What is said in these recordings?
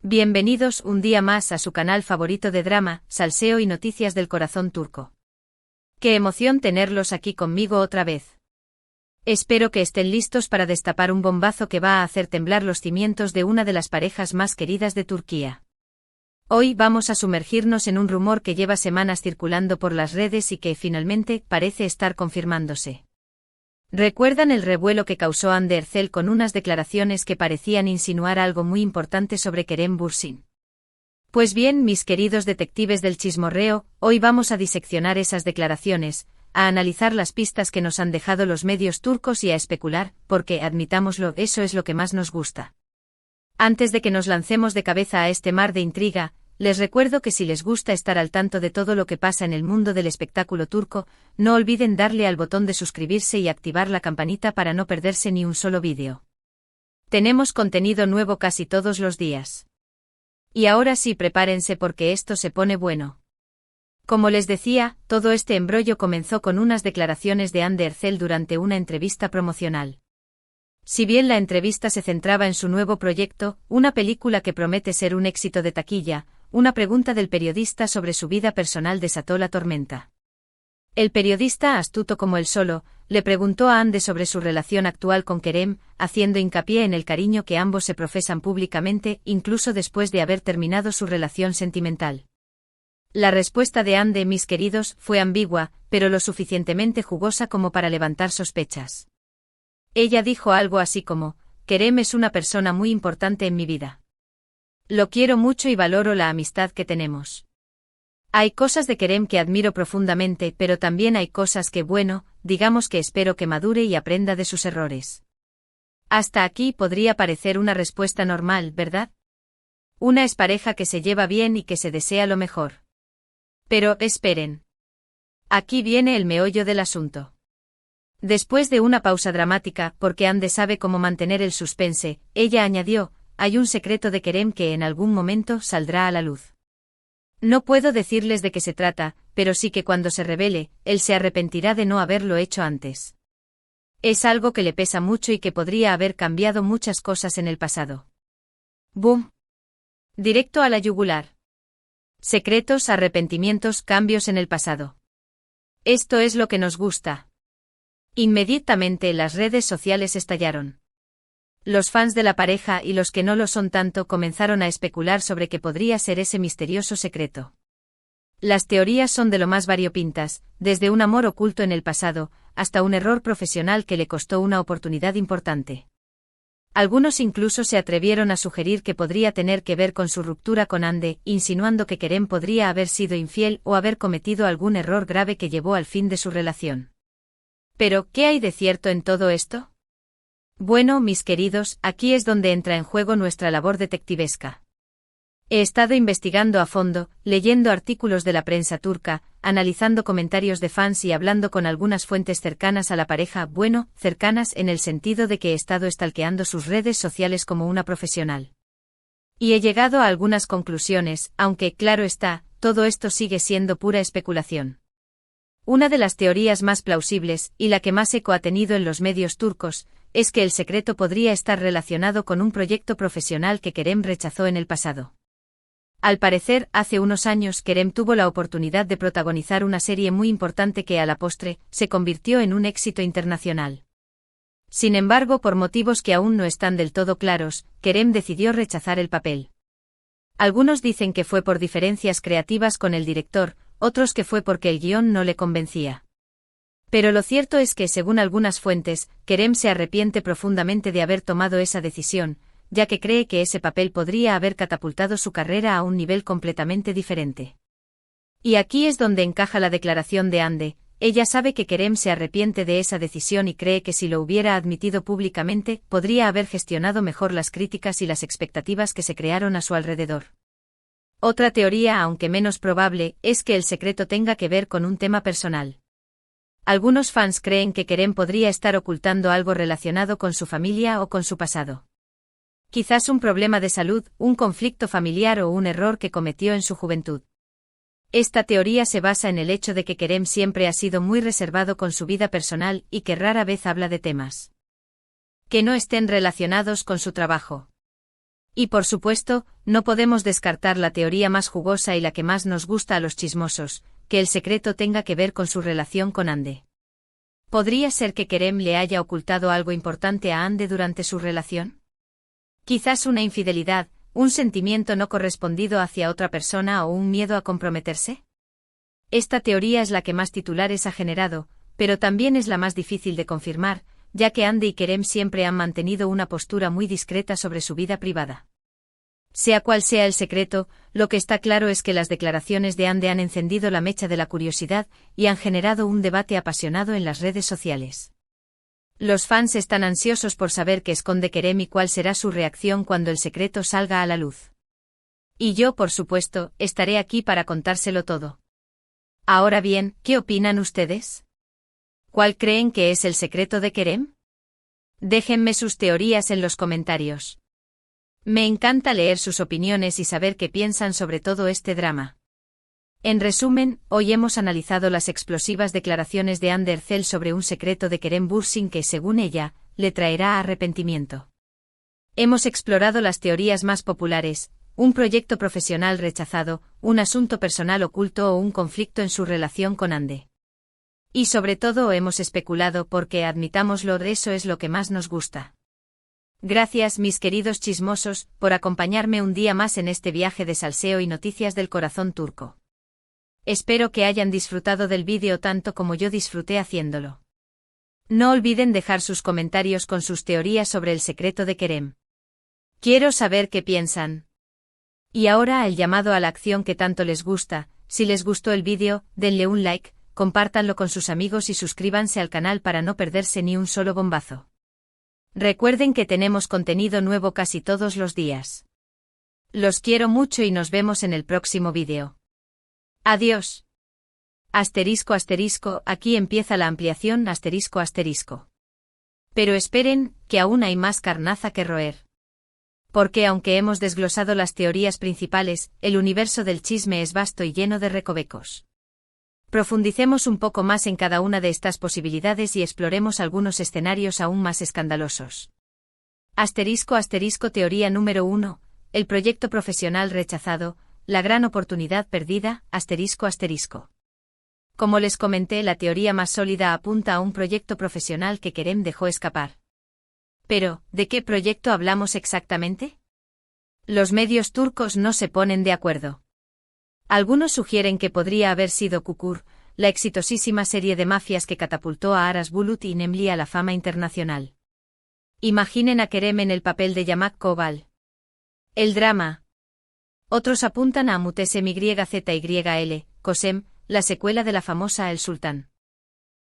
Bienvenidos un día más a su canal favorito de drama, salseo y noticias del corazón turco. Qué emoción tenerlos aquí conmigo otra vez. Espero que estén listos para destapar un bombazo que va a hacer temblar los cimientos de una de las parejas más queridas de Turquía. Hoy vamos a sumergirnos en un rumor que lleva semanas circulando por las redes y que finalmente parece estar confirmándose. ¿Recuerdan el revuelo que causó Hande Erçel con unas declaraciones que parecían insinuar algo muy importante sobre Kerem Bürsin? Pues bien, mis queridos detectives del chismorreo, hoy vamos a diseccionar esas declaraciones, a analizar las pistas que nos han dejado los medios turcos y a especular, porque, admitámoslo, eso es lo que más nos gusta. Antes de que nos lancemos de cabeza a este mar de intriga, les recuerdo que si les gusta estar al tanto de todo lo que pasa en el mundo del espectáculo turco, no olviden darle al botón de suscribirse y activar la campanita para no perderse ni un solo vídeo. Tenemos contenido nuevo casi todos los días. Y ahora sí, prepárense porque esto se pone bueno. Como les decía, todo este embrollo comenzó con unas declaraciones de Hande Erçel durante una entrevista promocional. Si bien la entrevista se centraba en su nuevo proyecto, una película que promete ser un éxito de taquilla, una pregunta del periodista sobre su vida personal desató la tormenta. El periodista, astuto como él solo, le preguntó a Hande sobre su relación actual con Kerem, haciendo hincapié en el cariño que ambos se profesan públicamente, incluso después de haber terminado su relación sentimental. La respuesta de Hande, mis queridos, fue ambigua, pero lo suficientemente jugosa como para levantar sospechas. Ella dijo algo así como: Kerem es una persona muy importante en mi vida. Lo quiero mucho y valoro la amistad que tenemos. Hay cosas de Kerem que admiro profundamente, pero también hay cosas que, bueno, digamos que espero que madure y aprenda de sus errores. Hasta aquí podría parecer una respuesta normal, ¿verdad? Una expareja que se lleva bien y que se desea lo mejor. Pero, esperen. Aquí viene el meollo del asunto. Después de una pausa dramática, porque Hande sabe cómo mantener el suspense, ella añadió: hay un secreto de Kerem que en algún momento saldrá a la luz. No puedo decirles de qué se trata, pero sí que cuando se revele, él se arrepentirá de no haberlo hecho antes. Es algo que le pesa mucho y que podría haber cambiado muchas cosas en el pasado. ¡Bum! Directo a la yugular. Secretos, arrepentimientos, cambios en el pasado. Esto es lo que nos gusta. Inmediatamente las redes sociales estallaron. Los fans de la pareja y los que no lo son tanto comenzaron a especular sobre qué podría ser ese misterioso secreto. Las teorías son de lo más variopintas, desde un amor oculto en el pasado, hasta un error profesional que le costó una oportunidad importante. Algunos incluso se atrevieron a sugerir que podría tener que ver con su ruptura con Hande, insinuando que Kerem podría haber sido infiel o haber cometido algún error grave que llevó al fin de su relación. Pero, ¿qué hay de cierto en todo esto? Bueno, mis queridos, aquí es donde entra en juego nuestra labor detectivesca. He estado investigando a fondo, leyendo artículos de la prensa turca, analizando comentarios de fans y hablando con algunas fuentes cercanas a la pareja, bueno, cercanas en el sentido de que he estado stalkeando sus redes sociales como una profesional. Y he llegado a algunas conclusiones, aunque, claro está, todo esto sigue siendo pura especulación. Una de las teorías más plausibles, y la que más eco ha tenido en los medios turcos, es que el secreto podría estar relacionado con un proyecto profesional que Kerem rechazó en el pasado. Al parecer, hace unos años Kerem tuvo la oportunidad de protagonizar una serie muy importante que a la postre se convirtió en un éxito internacional. Sin embargo, por motivos que aún no están del todo claros, Kerem decidió rechazar el papel. Algunos dicen que fue por diferencias creativas con el director, otros que fue porque el guión no le convencía. Pero lo cierto es que, según algunas fuentes, Kerem se arrepiente profundamente de haber tomado esa decisión, ya que cree que ese papel podría haber catapultado su carrera a un nivel completamente diferente. Y aquí es donde encaja la declaración de Hande. Ella sabe que Kerem se arrepiente de esa decisión y cree que si lo hubiera admitido públicamente, podría haber gestionado mejor las críticas y las expectativas que se crearon a su alrededor. Otra teoría, aunque menos probable, es que el secreto tenga que ver con un tema personal. Algunos fans creen que Kerem podría estar ocultando algo relacionado con su familia o con su pasado. Quizás un problema de salud, un conflicto familiar o un error que cometió en su juventud. Esta teoría se basa en el hecho de que Kerem siempre ha sido muy reservado con su vida personal y que rara vez habla de temas que no estén relacionados con su trabajo. Y por supuesto, no podemos descartar la teoría más jugosa y la que más nos gusta a los chismosos, que el secreto tenga que ver con su relación con Ande. ¿Podría ser que Kerem le haya ocultado algo importante a Ande durante su relación? Quizás una infidelidad, un sentimiento no correspondido hacia otra persona o un miedo a comprometerse. Esta teoría es la que más titulares ha generado, pero también es la más difícil de confirmar, ya que Ande y Kerem siempre han mantenido una postura muy discreta sobre su vida privada. Sea cual sea el secreto, lo que está claro es que las declaraciones de Ande han encendido la mecha de la curiosidad y han generado un debate apasionado en las redes sociales. Los fans están ansiosos por saber qué esconde Kerem y cuál será su reacción cuando el secreto salga a la luz. Y yo, por supuesto, estaré aquí para contárselo todo. Ahora bien, ¿qué opinan ustedes? ¿Cuál creen que es el secreto de Kerem? Déjenme sus teorías en los comentarios. Me encanta leer sus opiniones y saber qué piensan sobre todo este drama. En resumen, hoy hemos analizado las explosivas declaraciones de Hande Erçel sobre un secreto de Kerem Bürsin que, según ella, le traerá arrepentimiento. Hemos explorado las teorías más populares, un proyecto profesional rechazado, un asunto personal oculto o un conflicto en su relación con Hande. Y sobre todo hemos especulado porque, admitámoslo, eso es lo que más nos gusta. Gracias, mis queridos chismosos, por acompañarme un día más en este viaje de salseo y noticias del corazón turco. Espero que hayan disfrutado del vídeo tanto como yo disfruté haciéndolo. No olviden dejar sus comentarios con sus teorías sobre el secreto de Kerem. Quiero saber qué piensan. Y ahora el llamado a la acción que tanto les gusta. Si les gustó el vídeo, denle un like, compártanlo con sus amigos y suscríbanse al canal para no perderse ni un solo bombazo. Recuerden que tenemos contenido nuevo casi todos los días. Los quiero mucho y nos vemos en el próximo vídeo. Adiós. Asterisco asterisco, aquí empieza la ampliación asterisco asterisco. Pero esperen, que aún hay más carnaza que roer. Porque aunque hemos desglosado las teorías principales, el universo del chisme es vasto y lleno de recovecos. Profundicemos un poco más en cada una de estas posibilidades y exploremos algunos escenarios aún más escandalosos. Asterisco asterisco teoría número 1, el proyecto profesional rechazado, la gran oportunidad perdida, asterisco asterisco. Como les comenté, la teoría más sólida apunta a un proyecto profesional que Kerem dejó escapar. Pero, ¿de qué proyecto hablamos exactamente? Los medios turcos no se ponen de acuerdo. Algunos sugieren que podría haber sido Çukur, la exitosísima serie de mafias que catapultó a Aras Bulut y Nemli a la fama internacional. Imaginen a Kerem en el papel de Yamak Koval. El drama. Otros apuntan a Mutesem YZYL, Kosem, la secuela de la famosa El Sultán.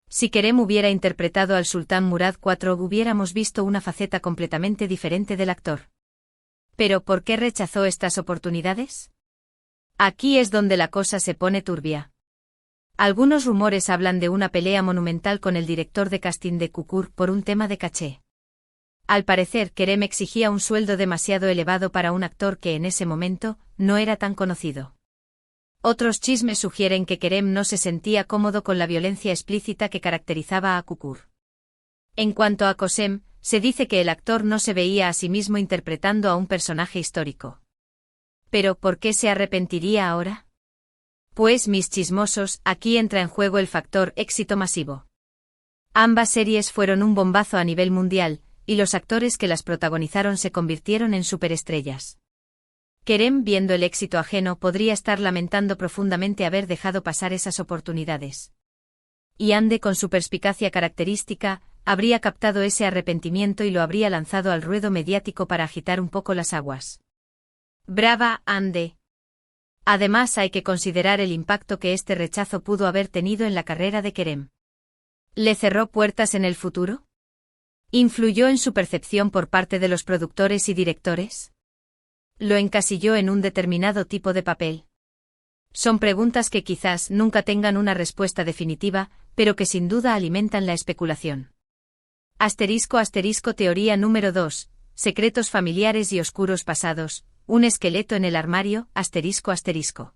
Si Kerem hubiera interpretado al sultán Murad IV, hubiéramos visto una faceta completamente diferente del actor. ¿Pero por qué rechazó estas oportunidades? Aquí es donde la cosa se pone turbia. Algunos rumores hablan de una pelea monumental con el director de casting de Çukur por un tema de caché. Al parecer, Kerem exigía un sueldo demasiado elevado para un actor que en ese momento no era tan conocido. Otros chismes sugieren que Kerem no se sentía cómodo con la violencia explícita que caracterizaba a Çukur. En cuanto a Kosem, se dice que el actor no se veía a sí mismo interpretando a un personaje histórico. ¿Pero por qué se arrepentiría ahora? Pues, mis chismosos, aquí entra en juego el factor éxito masivo. Ambas series fueron un bombazo a nivel mundial, y los actores que las protagonizaron se convirtieron en superestrellas. Kerem, viendo el éxito ajeno, podría estar lamentando profundamente haber dejado pasar esas oportunidades. Y Hande, con su perspicacia característica, habría captado ese arrepentimiento y lo habría lanzado al ruedo mediático para agitar un poco las aguas. Brava, Hande. Además, hay que considerar el impacto que este rechazo pudo haber tenido en la carrera de Kerem. ¿Le cerró puertas en el futuro? ¿Influyó en su percepción por parte de los productores y directores? ¿Lo encasilló en un determinado tipo de papel? Son preguntas que quizás nunca tengan una respuesta definitiva, pero que sin duda alimentan la especulación. Asterisco asterisco teoría número 2, secretos familiares y oscuros pasados, un esqueleto en el armario, asterisco asterisco.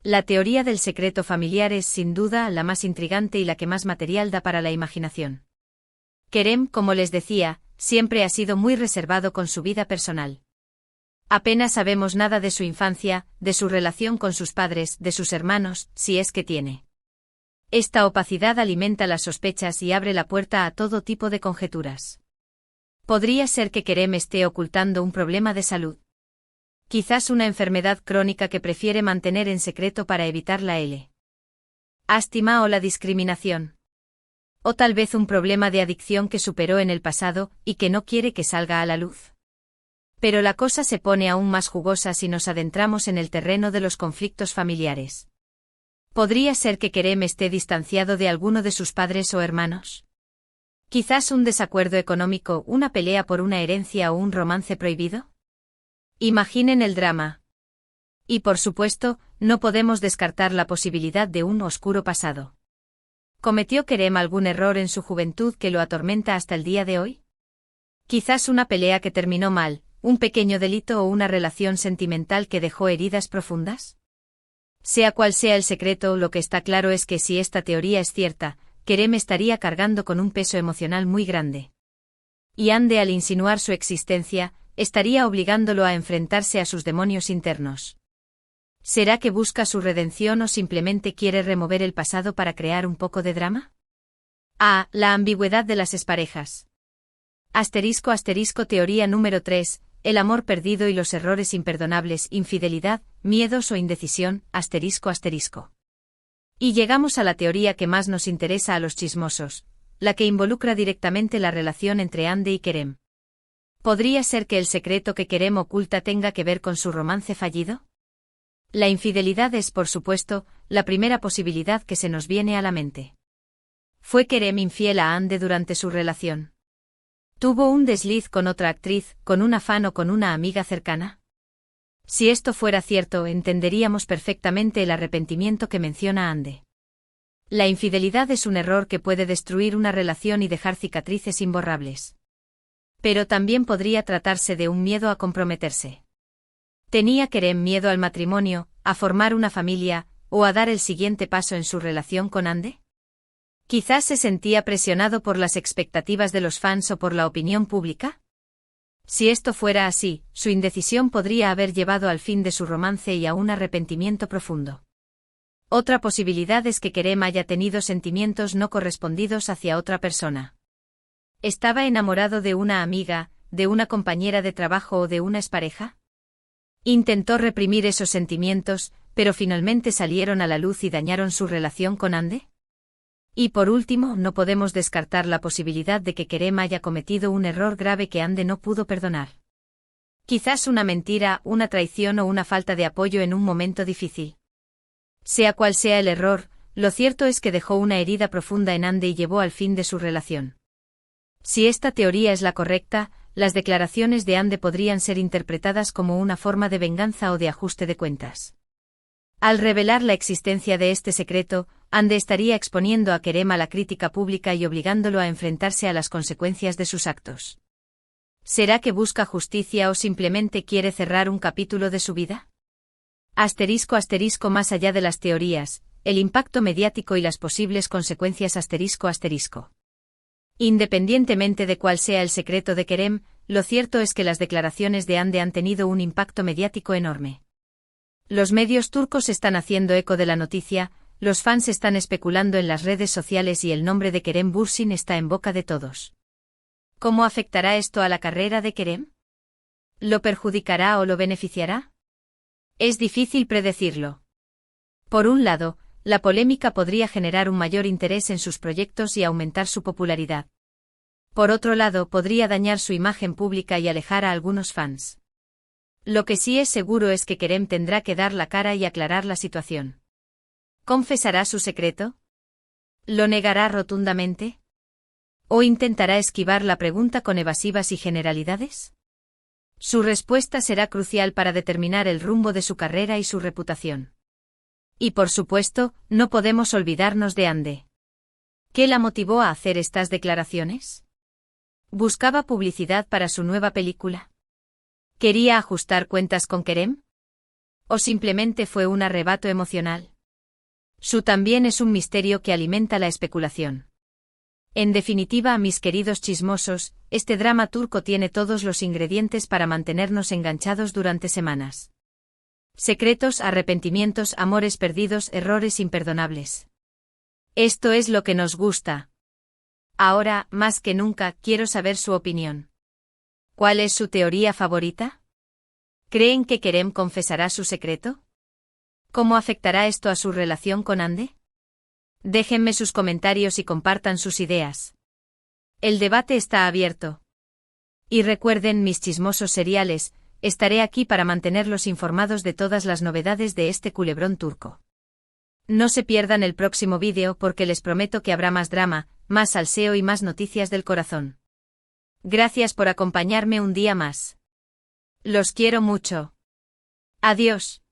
La teoría del secreto familiar es sin duda la más intrigante y la que más material da para la imaginación. Kerem, como les decía, siempre ha sido muy reservado con su vida personal. Apenas sabemos nada de su infancia, de su relación con sus padres, de sus hermanos, si es que tiene. Esta opacidad alimenta las sospechas y abre la puerta a todo tipo de conjeturas. Podría ser que Kerem esté ocultando un problema de salud. Quizás una enfermedad crónica que prefiere mantener en secreto para evitar la lástima o la discriminación. O tal vez un problema de adicción que superó en el pasado y que no quiere que salga a la luz. Pero la cosa se pone aún más jugosa si nos adentramos en el terreno de los conflictos familiares. ¿Podría ser que Kerem esté distanciado de alguno de sus padres o hermanos? Quizás un desacuerdo económico, una pelea por una herencia o un romance prohibido. Imaginen el drama. Y por supuesto, no podemos descartar la posibilidad de un oscuro pasado. ¿Cometió Kerem algún error en su juventud que lo atormenta hasta el día de hoy? Quizás una pelea que terminó mal, un pequeño delito o una relación sentimental que dejó heridas profundas. Sea cual sea el secreto, lo que está claro es que si esta teoría es cierta, Kerem estaría cargando con un peso emocional muy grande. Y Hande, al insinuar su existencia, estaría obligándolo a enfrentarse a sus demonios internos. ¿Será que busca su redención o simplemente quiere remover el pasado para crear un poco de drama? La ambigüedad de las exparejas. *** Teoría número 3, el amor perdido y los errores imperdonables, infidelidad, miedos o indecisión, ***. Y llegamos a la teoría que más nos interesa a los chismosos, la que involucra directamente la relación entre Hande y Kerem. ¿Podría ser que el secreto que Kerem oculta tenga que ver con su romance fallido? La infidelidad es, por supuesto, la primera posibilidad que se nos viene a la mente. ¿Fue Kerem infiel a Hande durante su relación? ¿Tuvo un desliz con otra actriz, con una fan o con una amiga cercana? Si esto fuera cierto, entenderíamos perfectamente el arrepentimiento que menciona Hande. La infidelidad es un error que puede destruir una relación y dejar cicatrices imborrables. Pero también podría tratarse de un miedo a comprometerse. ¿Tenía Kerem miedo al matrimonio, a formar una familia, o a dar el siguiente paso en su relación con Hande? Quizás se sentía presionado por las expectativas de los fans o por la opinión pública. Si esto fuera así, su indecisión podría haber llevado al fin de su romance y a un arrepentimiento profundo. Otra posibilidad es que Kerem haya tenido sentimientos no correspondidos hacia otra persona. ¿Estaba enamorado de una amiga, de una compañera de trabajo o de una expareja? Intentó reprimir esos sentimientos, pero finalmente salieron a la luz y dañaron su relación con Hande. Y por último, no podemos descartar la posibilidad de que Kerem haya cometido un error grave que Hande no pudo perdonar. Quizás una mentira, una traición o una falta de apoyo en un momento difícil. Sea cual sea el error, lo cierto es que dejó una herida profunda en Hande y llevó al fin de su relación. Si esta teoría es la correcta, las declaraciones de Hande podrían ser interpretadas como una forma de venganza o de ajuste de cuentas. Al revelar la existencia de este secreto, Hande estaría exponiendo a Kerem a la crítica pública y obligándolo a enfrentarse a las consecuencias de sus actos. ¿Será que busca justicia o simplemente quiere cerrar un capítulo de su vida? ***. Más allá de las teorías, el impacto mediático y las posibles consecuencias ***. Independientemente de cuál sea el secreto de Kerem, lo cierto es que las declaraciones de Hande han tenido un impacto mediático enorme. Los medios turcos están haciendo eco de la noticia, los fans están especulando en las redes sociales y el nombre de Kerem Bürsin está en boca de todos. ¿Cómo afectará esto a la carrera de Kerem? ¿Lo perjudicará o lo beneficiará? Es difícil predecirlo. Por un lado, la polémica podría generar un mayor interés en sus proyectos y aumentar su popularidad. Por otro lado, podría dañar su imagen pública y alejar a algunos fans. Lo que sí es seguro es que Kerem tendrá que dar la cara y aclarar la situación. ¿Confesará su secreto? ¿Lo negará rotundamente? ¿O intentará esquivar la pregunta con evasivas y generalidades? Su respuesta será crucial para determinar el rumbo de su carrera y su reputación. Y por supuesto, no podemos olvidarnos de Hande. ¿Qué la motivó a hacer estas declaraciones? ¿Buscaba publicidad para su nueva película? ¿Quería ajustar cuentas con Kerem? ¿O simplemente fue un arrebato emocional? Su también es un misterio que alimenta la especulación. En definitiva, mis queridos chismosos, este drama turco tiene todos los ingredientes para mantenernos enganchados durante semanas. Secretos, arrepentimientos, amores perdidos, errores imperdonables. Esto es lo que nos gusta. Ahora, más que nunca, quiero saber su opinión. ¿Cuál es su teoría favorita? ¿Creen que Kerem confesará su secreto? ¿Cómo afectará esto a su relación con Hande? Déjenme sus comentarios y compartan sus ideas. El debate está abierto. Y recuerden, mis chismosos seriales, estaré aquí para mantenerlos informados de todas las novedades de este culebrón turco. No se pierdan el próximo vídeo porque les prometo que habrá más drama, más salseo y más noticias del corazón. Gracias por acompañarme un día más. Los quiero mucho. Adiós.